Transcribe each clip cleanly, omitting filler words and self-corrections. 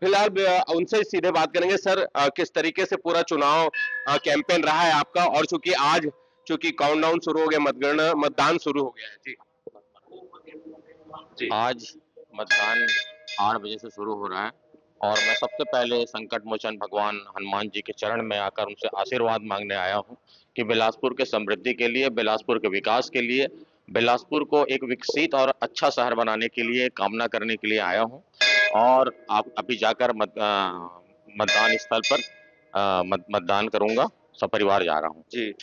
फिलहाल उनसे सीधे बात करेंगे। सर, किस तरीके से पूरा चुनाव कैंपेन रहा है आपका, और चूंकि काउंटडाउन शुरू हो गया, मतदान शुरू हो गया है जी। जी। आज मतदान 8 बजे से शुरू हो रहा है और मैं सबसे पहले संकट मोचन भगवान हनुमान जी के चरण में आकर उनसे आशीर्वाद मांगने आया हूँ कि बिलासपुर के समृद्धि के लिए, बिलासपुर के विकास के लिए, बिलासपुर को एक विकसित और अच्छा शहर बनाने के लिए कामना करने के लिए आया हूँ। और आप अभी जाकर मतदान स्थल पर मतदान करूंगा, सपरिवार जा रहा हूँ जी।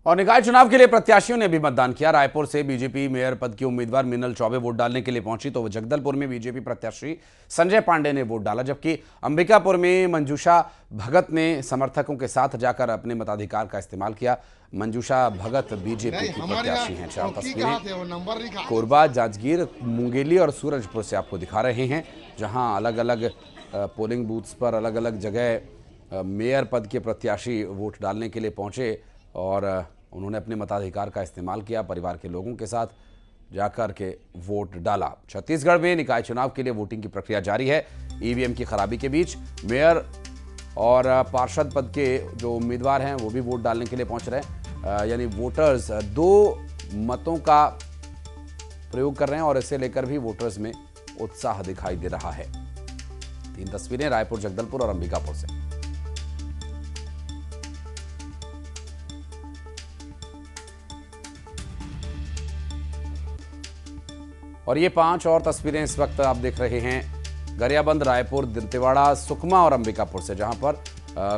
और निकाय चुनाव के लिए प्रत्याशियों ने भी मतदान किया। रायपुर से बीजेपी मेयर पद की उम्मीदवार मिनल चौबे वोट डालने के लिए पहुंची, तो जगदलपुर में बीजेपी प्रत्याशी संजय पांडे ने वोट डाला, जबकि अंबिकापुर में मंजूषा भगत ने समर्थकों के साथ जाकर अपने मताधिकार का इस्तेमाल किया। मंजूषा भगत बीजेपी की प्रत्याशी हैं। 4 तस्वीरें कोरबा, जांजगीर, मुंगेली और सूरजपुर से आपको दिखा रहे हैं, जहां अलग अलग पोलिंग बूथ्स पर अलग अलग जगह मेयर पद के प्रत्याशी वोट डालने के लिए पहुंचे और उन्होंने अपने मताधिकार का इस्तेमाल किया। परिवार के लोगों के साथ जाकर के वोट डाला। छत्तीसगढ़ में निकाय चुनाव के लिए वोटिंग की प्रक्रिया जारी है। ईवीएम की खराबी के बीच मेयर और पार्षद पद के जो उम्मीदवार हैं वो भी वोट डालने के लिए पहुंच रहे हैं। यानी वोटर्स 2 मतों का प्रयोग कर रहे हैं और इसे लेकर भी वोटर्स में उत्साह दिखाई दे रहा है। 3 तस्वीरें रायपुर, जगदलपुर और अंबिकापुर से। और ये 5 और तस्वीरें इस वक्त आप देख रहे हैं गरियाबंद, रायपुर, दंतेवाड़ा, सुकमा और अंबिकापुर से, जहां पर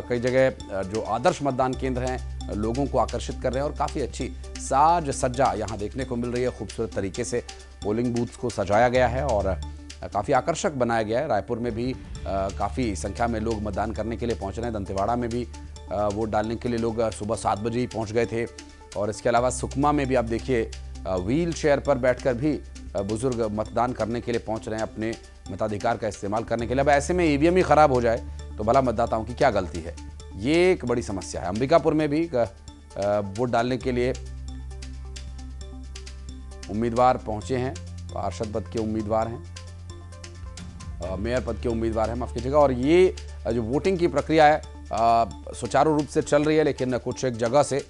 कई जगह जो आदर्श मतदान केंद्र हैं लोगों को आकर्षित कर रहे हैं और काफ़ी अच्छी साज सज्जा यहां देखने को मिल रही है। खूबसूरत तरीके से पोलिंग बूथ्स को सजाया गया है और काफ़ी आकर्षक बनाया गया है। रायपुर में भी काफ़ी संख्या में लोग मतदान करने के लिए पहुंच रहे हैं। दंतेवाड़ा में भी वोट डालने के लिए लोग सुबह 7 बजे ही पहुँच गए थे। और इसके अलावा सुकमा में भी आप देखिए व्हील चेयर पर बैठकर भी बुजुर्ग मतदान करने के लिए पहुंच रहे हैं, अपने मताधिकार का इस्तेमाल करने के लिए। अब ऐसे में ईवीएम ही खराब हो जाए तो भला मतदाताओं की क्या गलती है, ये एक बड़ी समस्या है। अंबिकापुर में भी वोट डालने के लिए उम्मीदवार पहुंचे हैं। पार्षद पद के उम्मीदवार हैं, मेयर पद के उम्मीदवार हैं, माफ कीजिएगा। और ये जो वोटिंग की प्रक्रिया है सुचारू रूप से चल रही है, लेकिन कुछ एक जगह से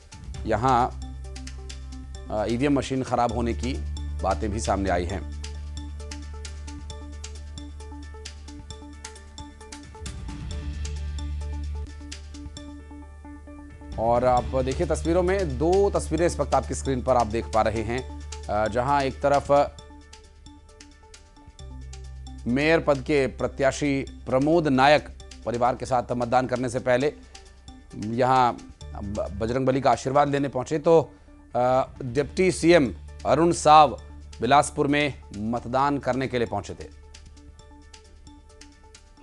यहाँ ईवीएम मशीन खराब होने की बातें भी सामने आई हैं। और आप देखिए तस्वीरों में 2 तस्वीरें इस वक्त आपकी स्क्रीन पर आप देख पा रहे हैं, जहां एक तरफ मेयर पद के प्रत्याशी प्रमोद नायक परिवार के साथ मतदान करने से पहले यहां बजरंगबली का आशीर्वाद लेने पहुंचे, तो डिप्टी सीएम अरुण साव बिलासपुर में मतदान करने के लिए पहुंचे थे।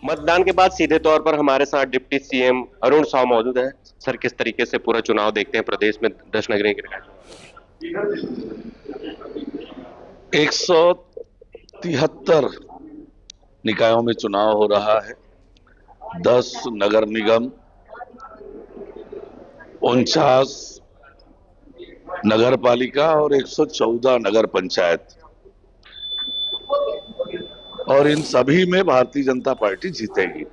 मतदान के बाद सीधे तौर पर हमारे साथ डिप्टी सीएम अरुण साव मौजूद है। सर, किस तरीके से पूरा चुनाव देखते हैं प्रदेश में 10 नगरीय के? 173 निकायों में चुनाव हो रहा है। 10 नगर निगम, 49 नगर पालिका और 114 नगर पंचायत, और इन सभी में भारतीय जनता पार्टी जीतेगी।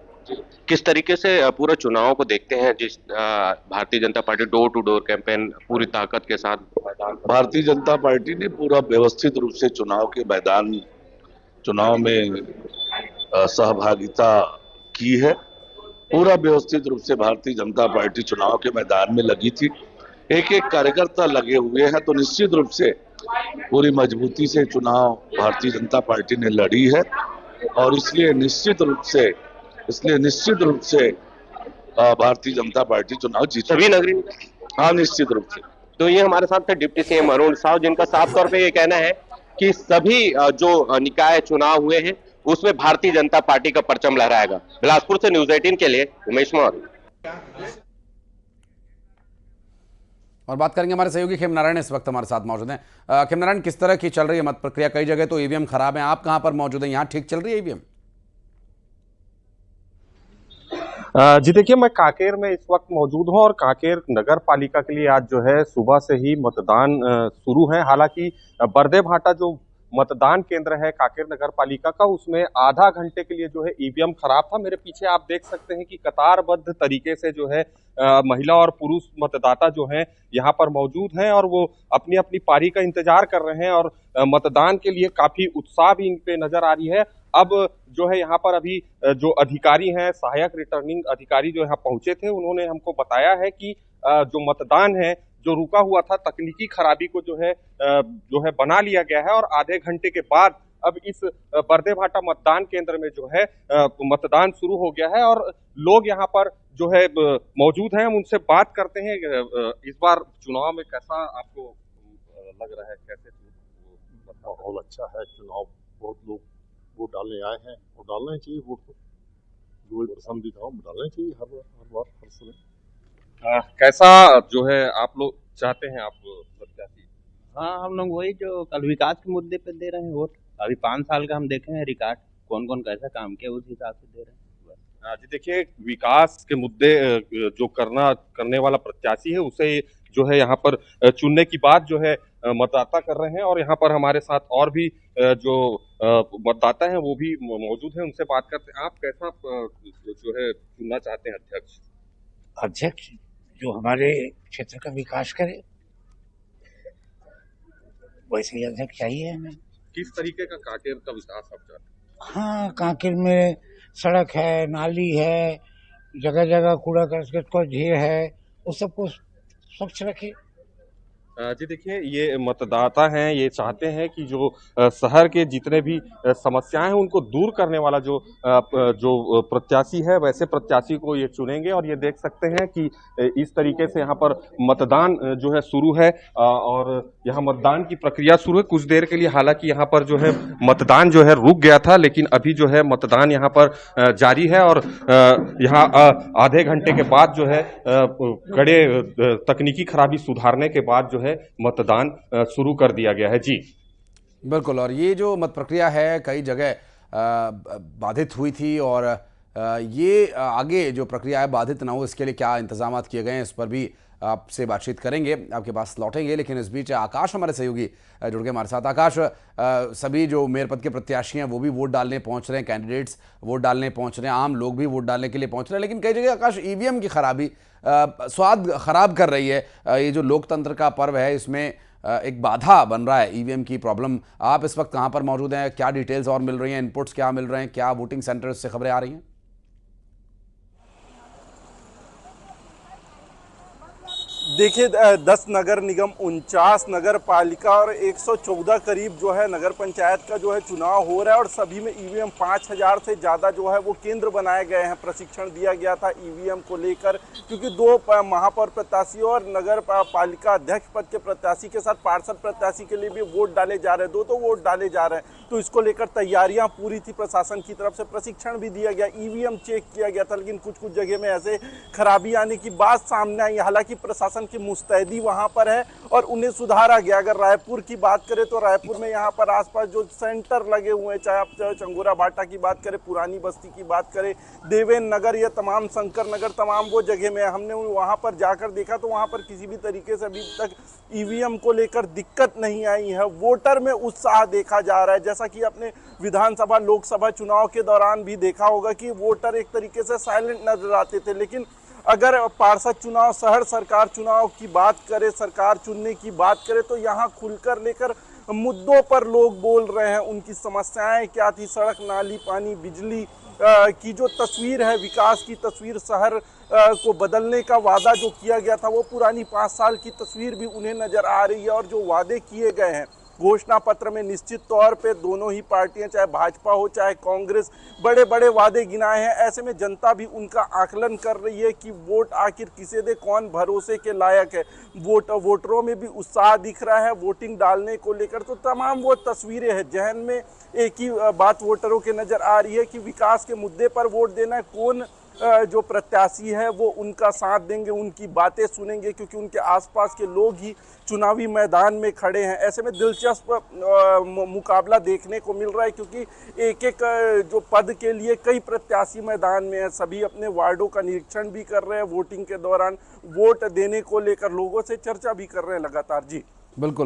किस तरीके से पूरा चुनाव को देखते हैं? जिस Bharatiya Janata party door to door campaign पूरी ताकत के साथ, भारतीय जनता पार्टी ने पूरा व्यवस्थित रूप से चुनाव में सहभागिता की है। पूरा व्यवस्थित रूप से भारतीय जनता पार्टी चुनाव के मैदान में लगी थी। एक एक कार्यकर्ता लगे हुए हैं, तो निश्चित रूप से पूरी मजबूती से चुनाव भारतीय जनता पार्टी ने लड़ी है और इसलिए निश्चित रूप से भारतीय जनता पार्टी चुनाव जीत सभी नगरी। हाँ, निश्चित रूप से। तो ये हमारे साथ थे डिप्टी सीएम अरुण साव, जिनका साफ तौर पे ये कहना है कि सभी जो निकाय चुनाव हुए हैं उसमें भारतीय जनता पार्टी का परचम लहराएगा। बिलासपुर से न्यूज़ 18 के लिए उमेश मौर्य। और बात करेंगे हमारे सहयोगी खेमनारायण इस वक्त हमारे साथ मौजूद हैं। खेमनारायण, किस तरह की चल रही है मत प्रक्रिया? कई जगह तो ईवीएम खराब है, आप कहां पर मौजूद हैं? यहां ठीक चल रही है ईवीएम? जी देखिए, मैं कांकेर में इस वक्त मौजूद हूं और कांकेर नगर पालिका के लिए आज जो है सुबह से ही मतदान शुरू है। हालांकि बरदे भाटा जो मतदान केंद्र है कांकेर नगर पालिका का, उसमें आधा घंटे के लिए जो है ईवीएम खराब था। मेरे पीछे आप देख सकते हैं कि कतारबद्ध तरीके से जो है महिला और पुरुष मतदाता जो हैं यहाँ पर मौजूद हैं और वो अपनी अपनी पारी का इंतजार कर रहे हैं और मतदान के लिए काफी उत्साह भी इन पे नजर आ रही है। अब जो है यहाँ पर अभी जो अधिकारी हैं, सहायक रिटर्निंग अधिकारी जो यहाँ पहुंचे थे, उन्होंने हमको बताया है कि जो मतदान है जो रुका हुआ था, तकनीकी खराबी को जो है बना लिया गया है और आधे घंटे के बाद अब इस बरदेभाटा मतदान केंद्र में जो है मतदान शुरू हो गया है और लोग यहाँ पर जो है मौजूद हैं। हम उनसे बात करते हैं। इस बार चुनाव में कैसा आपको लग रहा है, कैसे माहौल अच्छा है? चुनाव बहुत लोग वोट डालने आए हैं और डालना चाहिए वोट, तो जो पसंदीदा हो डालना चाहिए हर बार हर समय। कैसा जो है आप लोग चाहते हैं आप प्रत्याशी? हाँ, हम लोग वही जो कल विकास के मुद्दे पे दे रहे हैं वोट। अभी 5 साल का हम देखे हैं रिकॉर्ड, कौन कौन कैसा काम किया, उस हिसाब से दे रहे हैं। जी देखिए, विकास के मुद्दे जो करने वाला प्रत्याशी है उसे जो है यहाँ पर चुनने की बात जो है मतदाता कर रहे हैं और यहाँ पर हमारे साथ और भी जो मतदाता हैं वो भी मौजूद हैं, उनसे बात करते हैं। आप कैसा जो है चुनना चाहते हैं अध्यक्ष? अध्यक्ष जो हमारे क्षेत्र का विकास करे वैसे ही अध्यक्ष चाहिए हमें। किस तरीके का कांकेर का विकास आप चाहते हैं? हाँ, कांकेर में सड़क है, नाली है, जगह जगह कूड़ा करकट का ढेर है, उस सबको स्वच्छ रखे। जी देखिए, ये मतदाता हैं, ये चाहते हैं कि जो शहर के जितने भी समस्याएं हैं उनको दूर करने वाला जो प्रत्याशी है वैसे प्रत्याशी को ये चुनेंगे। और ये देख सकते हैं कि इस तरीके से यहाँ पर मतदान जो है शुरू है और यहाँ मतदान की प्रक्रिया शुरू है। कुछ देर के लिए हालांकि यहाँ पर जो है मतदान जो है रुक गया था, लेकिन अभी जो है मतदान यहाँ पर जारी है और यहाँ आधे घंटे के बाद जो है कड़े तकनीकी खराबी सुधारने के बाद जो है मतदान शुरू कर दिया गया है। जी बिल्कुल। और ये जो मत प्रक्रिया है कई जगह बाधित हुई थी और ये आगे जो प्रक्रिया है बाधित ना हो इसके लिए क्या इंतजाम किए गए हैं इस पर भी आपसे बातचीत करेंगे, आपके पास लौटेंगे। लेकिन इस बीच आकाश हमारे सहयोगी जुड़ गए हमारे साथ। आकाश, सभी जो मेयर पद के प्रत्याशी हैं वो भी वोट डालने पहुंच रहे हैं, कैंडिडेट्स वोट डालने पहुंच रहे हैं, आम लोग भी वोट डालने के लिए पहुंच रहे हैं, लेकिन कई जगह आकाश ईवीएम की खराबी स्वाद खराब कर रही है। ये जो लोकतंत्र का पर्व है इसमें एक बाधा बन रहा है ईवीएम की प्रॉब्लम। आप इस वक्त कहां पर मौजूद हैं, क्या डिटेल्स और मिल रही हैं, इनपुट्स क्या मिल रहे हैं, क्या वोटिंग सेंटर्स से खबरें आ रही हैं? देखिए, 10 नगर निगम, 49 नगर पालिका और 114 करीब जो है नगर पंचायत का जो है चुनाव हो रहा है और सभी में ईवीएम 5000 से ज़्यादा जो है वो केंद्र बनाए गए हैं। प्रशिक्षण दिया गया था ईवीएम को लेकर, क्योंकि 2 महापौर प्रत्याशी और नगर पालिका अध्यक्ष पद के प्रत्याशी के साथ पार्षद प्रत्याशी के लिए भी वोट डाले जा रहे हैं, 2 वोट डाले जा रहे हैं। तो इसको लेकर तैयारियां पूरी थी, प्रशासन की तरफ से प्रशिक्षण भी दिया गया, ईवीएम चेक किया गया था, लेकिन कुछ जगह में ऐसे खराबी आने की बात सामने आई। हालांकि प्रशासन की मुस्तैदी वहां पर है और उन्हें सुधारा गया। अगर रायपुर की बात करें तो रायपुर में यहाँ पर आसपास जो सेंटर लगे हुए हैं, चाहे आप चंगोरा भाटा की बात करें, पुरानी बस्ती की बात करें, देवेन नगर, या तमाम शंकर नगर, तमाम वो जगह में हमने वहां पर जाकर देखा तो वहां पर किसी भी तरीके से अभी तक ईवीएम को लेकर दिक्कत नहीं आई है। वोटर में उत्साह देखा जा रहा है, जैसा कि अपने विधानसभा लोकसभा चुनाव के दौरान भी देखा होगा कि वोटर एक तरीके से साइलेंट नजर आते थे। लेकिन अगर पार्षद चुनाव, शहर सरकार चुनाव की बात करें, सरकार चुनने की बात करें, तो यहाँ खुलकर लेकर मुद्दों पर लोग बोल रहे हैं। उनकी समस्याएं क्या थी, सड़क, नाली, पानी, बिजली की जो तस्वीर है, विकास की तस्वीर, शहर को बदलने का वादा जो किया गया था वो पुरानी 5 साल की तस्वीर भी उन्हें नजर आ रही है। और जो वादे किए गए हैं घोषणा पत्र में, निश्चित तौर पे दोनों ही पार्टियां, चाहे भाजपा हो चाहे कांग्रेस, बड़े बड़े वादे गिनाए हैं। ऐसे में जनता भी उनका आकलन कर रही है कि वोट आखिर किसे दे, कौन भरोसे के लायक है। वोटरों में भी उत्साह दिख रहा है वोटिंग डालने को लेकर। तो तमाम वो तस्वीरें हैं, जहन में एक ही बात वोटरों के नज़र आ रही है कि विकास के मुद्दे पर वोट देना है, कौन जो प्रत्याशी है वो उनका साथ देंगे, उनकी बातें सुनेंगे, क्योंकि उनके आसपास के लोग ही चुनावी मैदान में खड़े हैं। ऐसे में दिलचस्प मुकाबला देखने को मिल रहा है, क्योंकि एक जो पद के लिए कई प्रत्याशी मैदान में हैं। सभी अपने वार्डों का निरीक्षण भी कर रहे हैं, वोटिंग के दौरान वोट देने को लेकर लोगों से चर्चा भी कर रहे हैं लगातार। जी बिल्कुल।